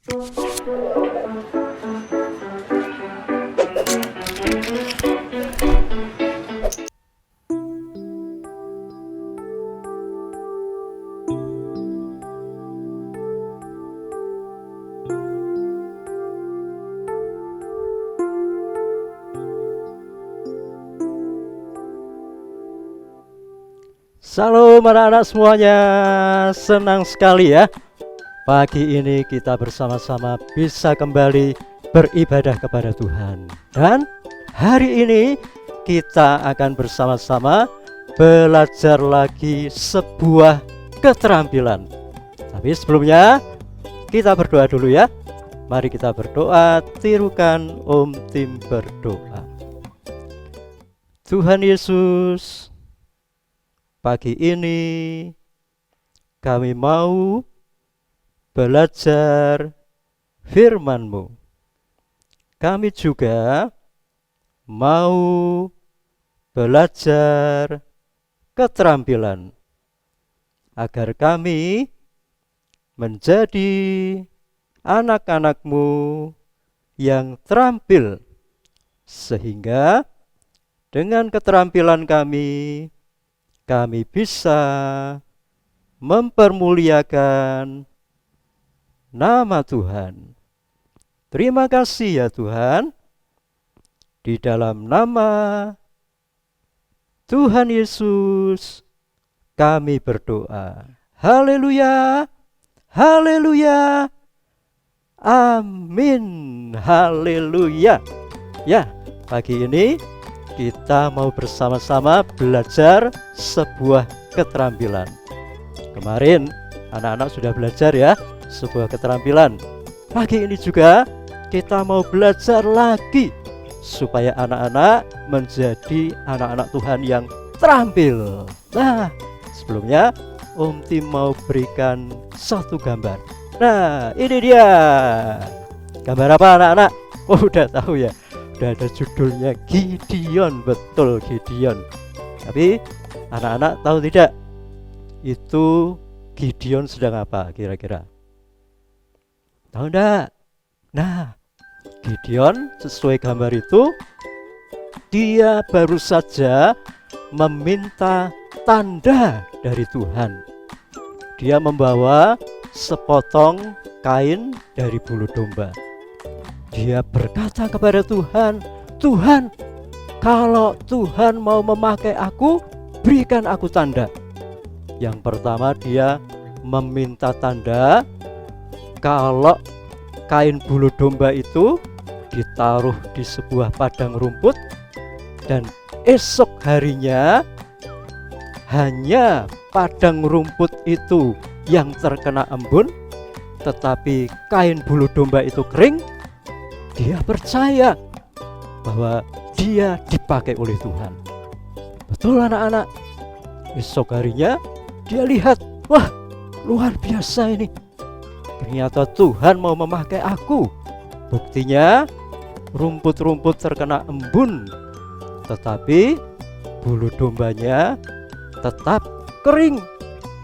Salam anak-anak semuanya, senang sekali ya pagi ini kita bersama-sama bisa kembali beribadah kepada Tuhan. Dan hari ini kita akan bersama-sama belajar lagi sebuah keterampilan. Tapi sebelumnya kita berdoa dulu ya. Mari kita berdoa, tirukan Om Tim berdoa. Tuhan Yesus, pagi ini kami mau belajar firman-Mu. Kami juga mau belajar keterampilan agar kami menjadi anak-anak-Mu yang terampil, sehingga dengan keterampilan kami bisa mempermuliakan nama Tuhan. Terima kasih ya Tuhan. Di dalam nama Tuhan Yesus kami berdoa. Haleluya, haleluya, amin, haleluya. Ya, pagi ini kita mau bersama-sama belajar sebuah keterampilan. Kemarin anak-anak sudah belajar ya sebuah keterampilan. Pagi ini juga kita mau belajar lagi supaya anak-anak menjadi anak-anak Tuhan yang terampil. Nah, sebelumnya Om Tim mau berikan satu gambar. Nah, ini dia. Gambar apa anak-anak? Oh, udah tahu ya. Udah ada judulnya Gideon, betul Gideon. Tapi anak-anak tahu tidak itu Gideon sedang apa kira-kira? Tahu enggak? Nah, Gideon sesuai gambar itu dia baru saja meminta tanda dari Tuhan. Dia membawa sepotong kain dari bulu domba. Dia berkata kepada Tuhan, Tuhan, kalau Tuhan mau memakai aku, berikan aku tanda. Yang pertama dia meminta tanda kalau kain bulu domba itu ditaruh di sebuah padang rumput, dan esok harinya hanya padang rumput itu yang terkena embun, tetapi kain bulu domba itu kering. Dia percaya bahwa dia dipakai oleh Tuhan. Betul anak-anak. Esok harinya dia lihat, wah luar biasa ini. Ternyata Tuhan mau memakai aku. Buktinya rumput-rumput terkena embun, tetapi bulu dombanya tetap kering.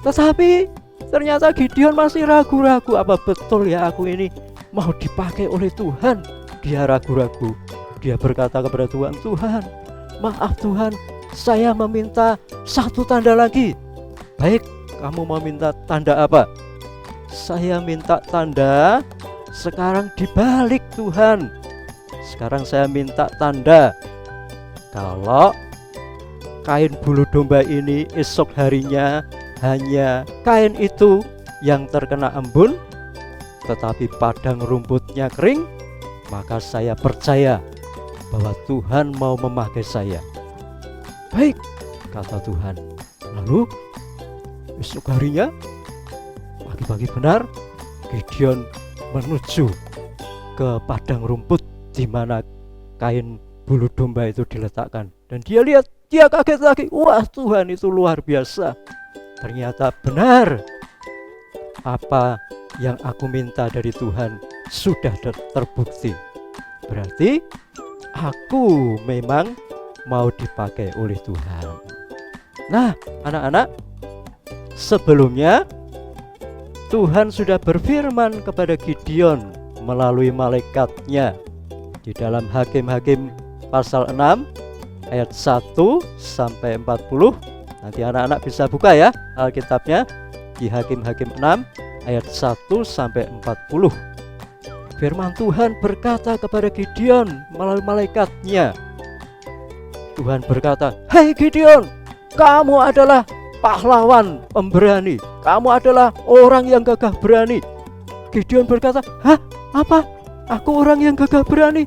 Tetapi ternyata Gideon masih ragu-ragu, apa betul ya aku ini mau dipakai oleh Tuhan. Dia ragu-ragu. Dia berkata kepada Tuhan, Tuhan, maaf Tuhan, saya meminta satu tanda lagi. Baik, kamu mau minta tanda apa? Saya minta tanda sekarang dibalik Tuhan. Sekarang saya minta tanda kalau kain bulu domba ini esok harinya hanya kain itu yang terkena embun, tetapi padang rumputnya kering, maka saya percaya bahwa Tuhan mau memakai saya. Baik, kata Tuhan. Lalu esok harinya pagi-pagi benar Gideon menuju ke padang rumput di mana kain bulu domba itu diletakkan. Dan dia lihat, dia kaget lagi. Wah, Tuhan itu luar biasa. Ternyata benar apa yang aku minta dari Tuhan sudah terbukti. Berarti aku memang mau dipakai oleh Tuhan. Nah, anak-anak, sebelumnya Tuhan sudah berfirman kepada Gideon melalui malaikatnya di dalam Hakim-Hakim pasal 6 ayat 1 sampai 40. Nanti anak-anak bisa buka ya Alkitabnya di Hakim-Hakim 6 ayat 1 sampai 40. Firman Tuhan berkata kepada Gideon melalui malaikatnya. Tuhan berkata, "Hai Gideon, kamu adalah pahlawan pemberani, kamu adalah orang yang gagah berani." Gideon berkata, "Hah? Apa? Aku orang yang gagah berani?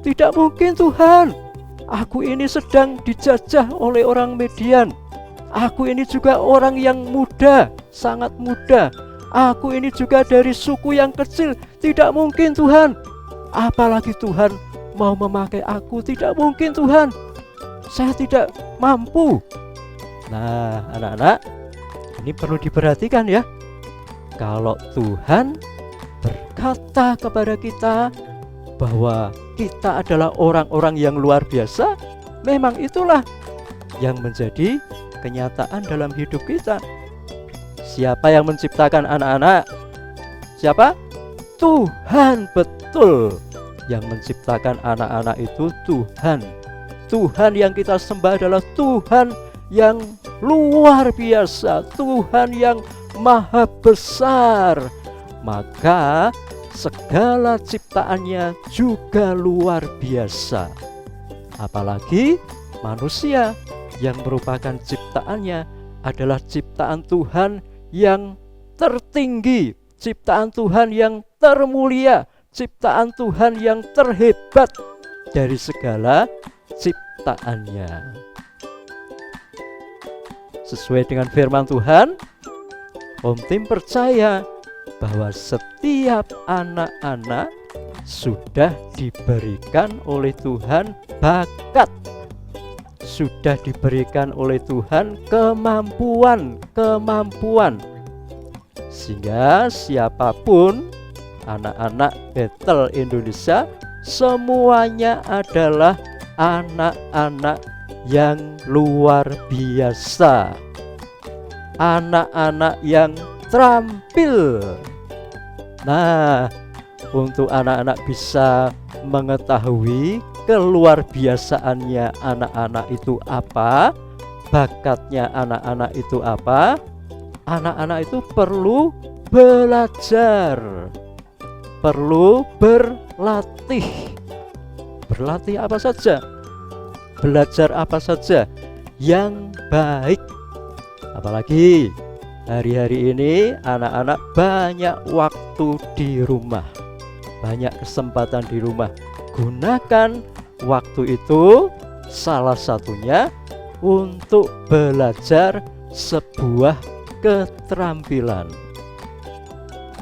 Tidak mungkin Tuhan. Aku ini sedang dijajah oleh orang Median. Aku ini juga orang yang muda, sangat muda. Aku ini juga dari suku yang kecil. Tidak mungkin Tuhan. Apalagi Tuhan mau memakai aku. Tidak mungkin Tuhan. Saya tidak mampu." Nah, anak-anak, ini perlu diperhatikan ya. Kalau Tuhan berkata kepada kita bahwa kita adalah orang-orang yang luar biasa, memang itulah yang menjadi kenyataan dalam hidup kita. Siapa yang menciptakan anak-anak? Siapa? Tuhan, betul. Yang menciptakan anak-anak itu Tuhan. Tuhan yang kita sembah adalah Tuhan yang luar biasa, Tuhan yang maha besar. Maka segala ciptaannya juga luar biasa. Apalagi manusia yang merupakan ciptaannya adalah ciptaan Tuhan yang tertinggi, ciptaan Tuhan yang termulia, ciptaan Tuhan yang terhebat dari segala ciptaannya. Sesuai dengan firman Tuhan, Om Tim percaya bahwa setiap anak-anak sudah diberikan oleh Tuhan bakat, sudah diberikan oleh Tuhan kemampuan, sehingga siapapun anak-anak Bethel Indonesia semuanya adalah anak-anak yang luar biasa, anak-anak yang terampil. Nah, untuk anak-anak bisa mengetahui keluar biasaannya anak-anak itu apa, bakatnya anak-anak itu apa, anak-anak itu perlu belajar, perlu berlatih. Berlatih apa saja? Belajar apa saja yang baik. Apalagi hari-hari ini anak-anak banyak waktu di rumah, banyak kesempatan di rumah. Gunakan waktu itu salah satunya untuk belajar sebuah keterampilan.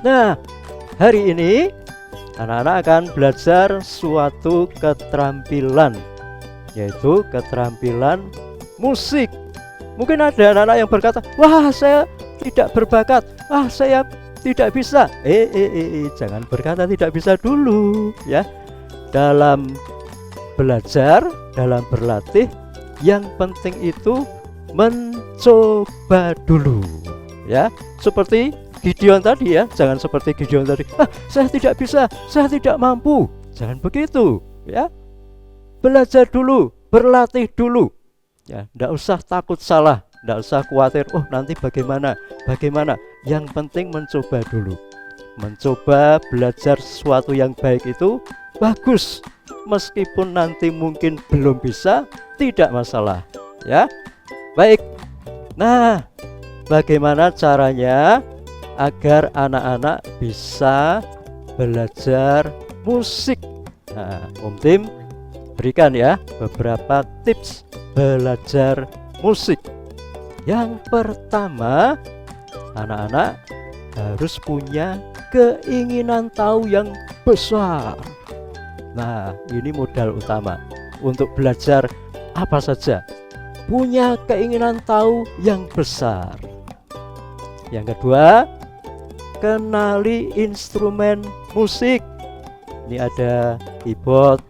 Nah, hari ini anak-anak akan belajar suatu keterampilan, yaitu keterampilan musik. Mungkin ada anak-anak yang berkata, "Wah, saya tidak berbakat, saya tidak bisa." Jangan berkata tidak bisa dulu ya. Dalam belajar, dalam berlatih, yang penting itu mencoba dulu ya. Seperti Gideon tadi ya, jangan seperti Gideon tadi, "Saya tidak bisa, saya tidak mampu." Jangan begitu ya. Belajar dulu, berlatih dulu ya, tidak usah takut salah, tidak usah khawatir, nanti bagaimana. Yang penting mencoba dulu. Mencoba belajar sesuatu yang baik itu bagus. Meskipun nanti mungkin belum bisa, tidak masalah ya. Baik. Nah, bagaimana caranya agar anak-anak bisa belajar musik? Nah, Om Tim berikan ya beberapa tips belajar musik. Yang pertama, anak-anak harus punya keinginan tahu yang besar. Nah, ini modal utama untuk belajar apa saja. Punya keinginan tahu yang besar. Yang kedua, kenali instrumen musik. Ini ada keyboard,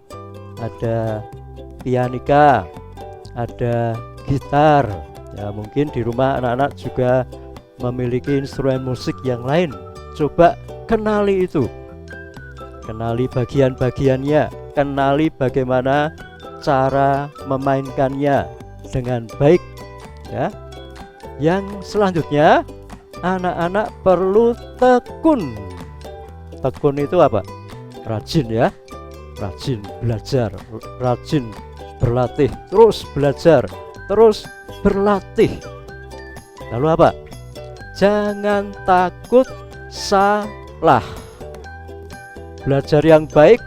ada pianika, ada gitar. Ya, mungkin di rumah anak-anak juga memiliki instrumen musik yang lain. Coba kenali itu, kenali bagian-bagiannya, kenali bagaimana cara memainkannya dengan baik ya. Yang selanjutnya, anak-anak perlu tekun. Tekun itu apa? Rajin ya, rajin belajar, rajin berlatih, terus belajar, terus berlatih. Lalu apa? Jangan takut salah. Belajar yang baik,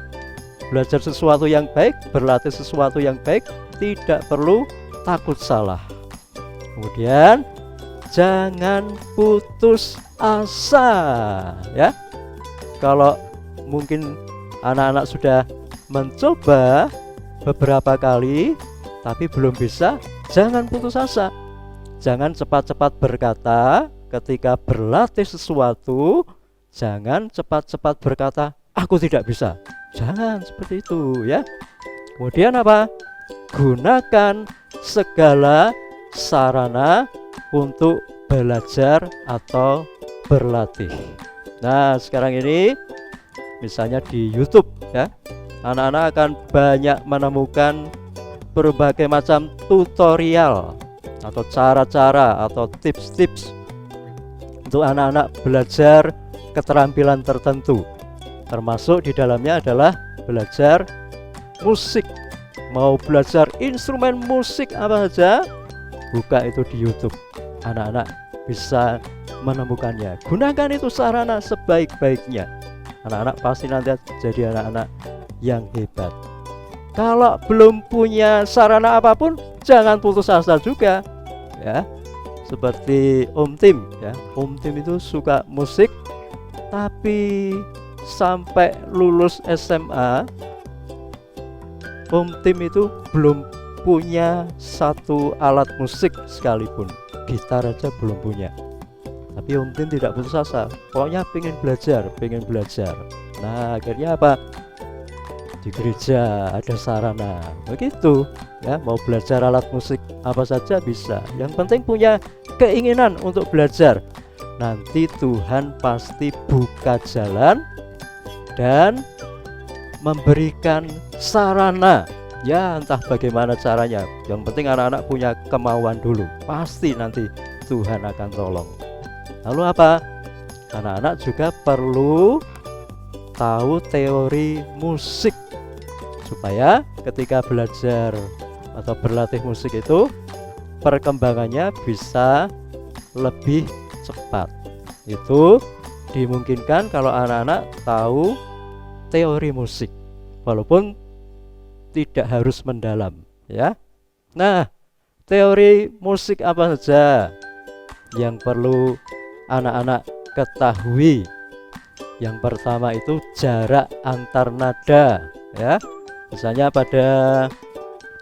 belajar sesuatu yang baik, berlatih sesuatu yang baik, tidak perlu takut salah. Kemudian jangan putus asa ya. Kalau mungkin anak-anak sudah mencoba beberapa kali tapi belum bisa, jangan putus asa. Jangan cepat-cepat berkata ketika berlatih sesuatu, jangan cepat-cepat berkata aku tidak bisa. Jangan seperti itu ya. Kemudian apa? Gunakan segala sarana untuk belajar atau berlatih. Nah, sekarang ini misalnya di YouTube ya, anak-anak akan banyak menemukan berbagai macam tutorial atau cara-cara atau tips-tips untuk anak-anak belajar keterampilan tertentu. Termasuk di dalamnya adalah belajar musik. Mau belajar instrumen musik apa saja, buka itu di YouTube. Anak-anak bisa menemukannya. Gunakan itu sarana sebaik-baiknya. Anak-anak pasti nanti jadi anak-anak yang hebat. Kalau belum punya sarana apapun, jangan putus asa juga ya. Seperti Om Tim ya. Om Tim itu suka musik, tapi sampai lulus SMA Om Tim itu belum punya satu alat musik sekalipun. Gitar aja belum punya. Tapi Om Tim tidak putus asa. Pokoknya pengen belajar. Nah, akhirnya apa? Di gereja ada sarana. Begitu ya, mau belajar alat musik apa saja bisa. Yang penting punya keinginan untuk belajar. Nanti Tuhan pasti buka jalan dan memberikan sarana. Ya, entah bagaimana caranya. Yang penting anak-anak punya kemauan dulu. Pasti nanti Tuhan akan tolong. Lalu apa? Anak-anak juga perlu tahu teori musik supaya ketika belajar atau berlatih musik itu perkembangannya bisa lebih cepat. Itu dimungkinkan kalau anak-anak tahu teori musik, walaupun tidak harus mendalam ya. Nah, teori musik apa saja yang perlu anak-anak ketahui? Yang pertama itu jarak antar nada ya. Misalnya pada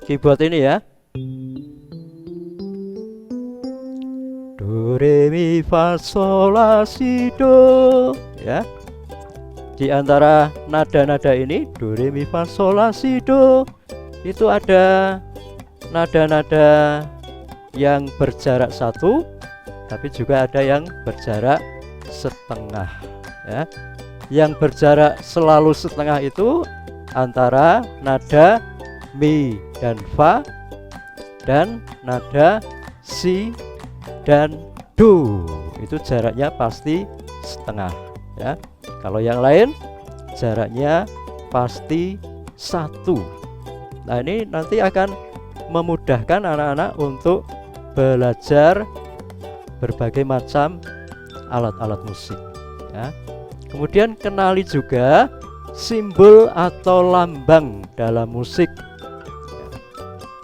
keyboard ini ya, do re mi fa sol la si do ya. Di antara nada-nada ini, do re mi fa sol la si do, itu ada nada-nada yang berjarak satu, tapi juga ada yang berjarak setengah ya. Yang berjarak selalu setengah itu antara nada mi dan fa dan nada si dan do. Itu jaraknya pasti setengah ya. Kalau yang lain jaraknya pasti satu. Nah, ini nanti akan memudahkan anak-anak untuk belajar berbagai macam alat-alat musik ya. Kemudian kenali juga simbol atau lambang dalam musik.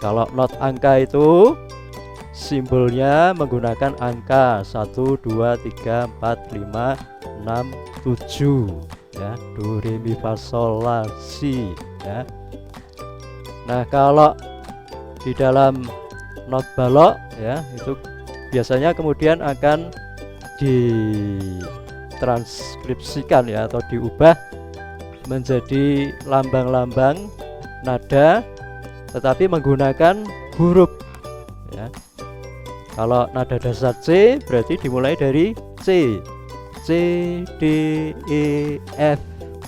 Kalau not angka itu simbolnya menggunakan angka 1, 2, 3, 4, 5, 6, 7 ya. Do, re, mi, fa, sol, la, si ya. Nah, kalau di dalam not balok ya, itu biasanya kemudian akan ditranskripsikan ya, atau diubah menjadi lambang-lambang nada tetapi menggunakan huruf ya. Kalau nada dasar C berarti dimulai dari C. C, D, E, F,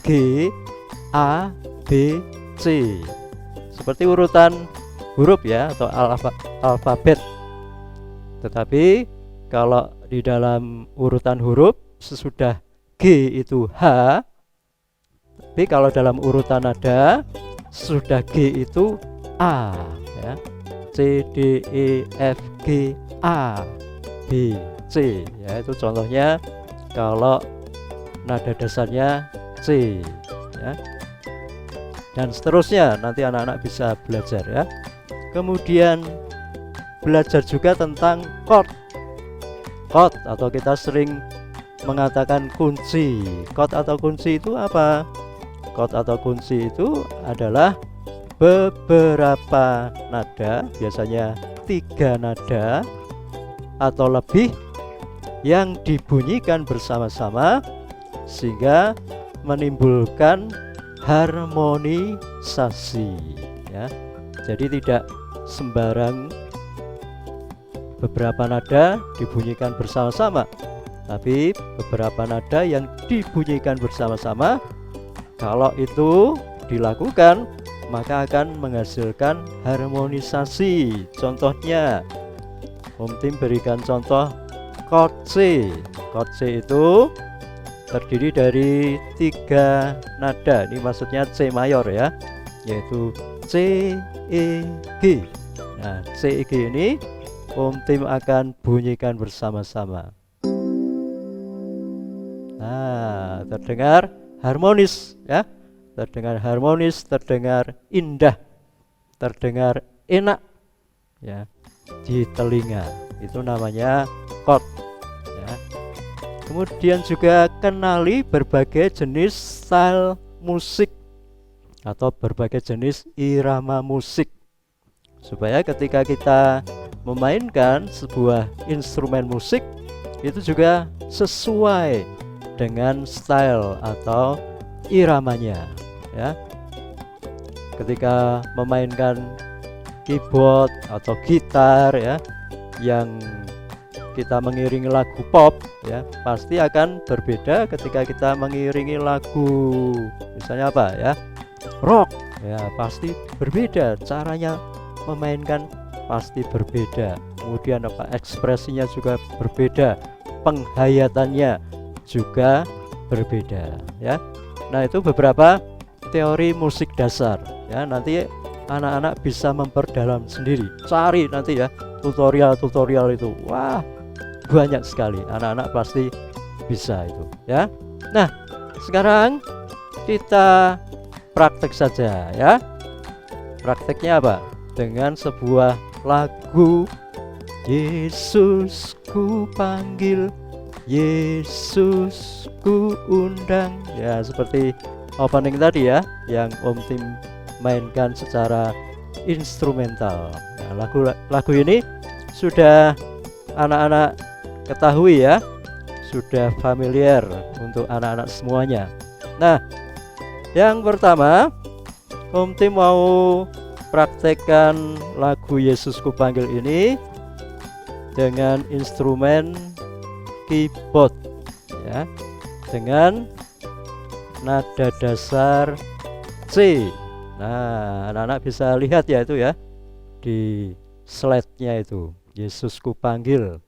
G, A, B, C. Seperti urutan huruf ya, atau alfabet. Tetapi kalau di dalam urutan huruf sesudah G itu H, tapi kalau dalam urutan nada sesudah G itu A ya. C, D, E, F, G, A, B, C ya, itu contohnya kalau nada dasarnya C ya. Dan seterusnya nanti anak-anak bisa belajar ya. Kemudian belajar juga tentang chord. Chord atau kita sering mengatakan kunci. Chord atau kunci itu apa? Chord atau kunci itu adalah beberapa nada, biasanya 3 nada atau lebih, yang dibunyikan bersama-sama sehingga menimbulkan harmonisasi ya. Jadi tidak sembarang beberapa nada dibunyikan bersama-sama, tapi beberapa nada yang dibunyikan bersama-sama. Kalau itu dilakukan maka akan menghasilkan harmonisasi. Contohnya Om Tim berikan contoh chord C. Chord C itu terdiri dari 3 nada. Ini maksudnya C mayor ya, yaitu C, E, G. Nah, C, E, G ini Om Tim akan bunyikan bersama-sama. Nah, terdengar harmonis ya. Terdengar harmonis, terdengar indah, terdengar enak ya di telinga. Itu namanya chord ya. Kemudian juga kenali berbagai jenis style musik atau berbagai jenis irama musik, supaya ketika kita memainkan sebuah instrumen musik itu juga sesuai dengan style atau iramanya ya. Ketika memainkan keyboard atau gitar ya, yang kita mengiringi lagu pop ya, pasti akan berbeda ketika kita mengiringi lagu misalnya apa ya, rock ya, pasti berbeda, caranya memainkan pasti berbeda, kemudian apa, ekspresinya juga berbeda, penghayatannya juga berbeda ya. Nah, itu beberapa teori musik dasar ya. Nanti anak-anak bisa memperdalam sendiri, cari nanti ya tutorial itu, wah banyak sekali, anak-anak pasti bisa itu ya. Nah, sekarang kita praktek saja ya. Prakteknya apa? Dengan sebuah lagu, Yesus ku panggil, Yesus ku undang ya, seperti opening tadi ya, yang Om Tim mainkan secara instrumental. Nah, lagu ini sudah anak-anak ketahui ya, sudah familiar untuk anak-anak semuanya. Nah, yang pertama Om Tim mau praktekkan lagu Yesus ku panggil ini dengan instrumen keyboard ya, dengan nada dasar C. Nah, anak-anak bisa lihat ya itu ya di slide-nya itu, Yesus ku panggil